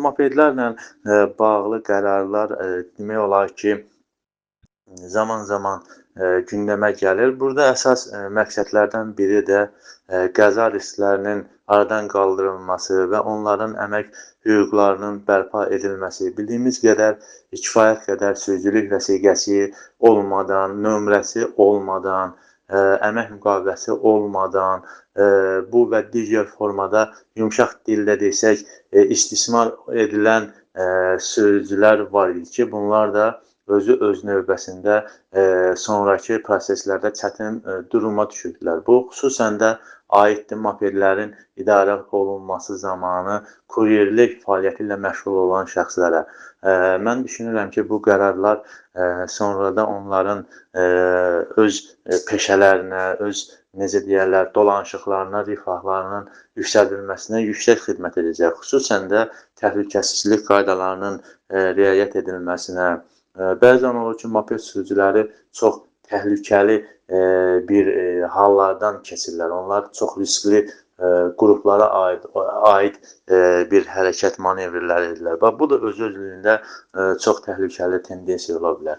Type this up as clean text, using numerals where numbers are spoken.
mopedlərlə bağlı qərarlar demək olar ki, zaman-zaman gündəmə gəlir. Burada əsas məqsədlərdən biri də qəza risklərinin aradan qaldırılması və onların əmək hüquqlarının bərpa edilməsi. Bildiyimiz qədər kifayət qədər sürücülük vəsiqəsi olmadan, nömrəsi olmadan, əmək müqaviləsi olmadan, bu və digər formada yumşaq dildə desək, istismar edilən sürücülər var idi ki, bunlar da özü öz növbəsində sonrakı proseslərdə çətin duruma düşürdülər. Bu, xüsusən də aiddir mopedlərin idarə olunması zamanı kuryerlik fəaliyyəti ilə məşğul olan şəxslərə. Mən düşünürəm ki, bu qərarlar sonrada onların öz peşələrinə, öz necə deyərlər, dolanışıqlarına, rifahlarının yüksəldilməsinə yüksək xidmət edəcək. Xüsusən də təhlükəsizlik qaydalarının riayət edilməsinə. Bəzən olur ki, moped sürücüləri çox təhlükəli bir hallardan keçirlər. Onlar çox riskli qruplara aid bir hərəkət manevrləri edirlər. Bu da öz-özlüyündə çox təhlükəli tendensiya ola bilər.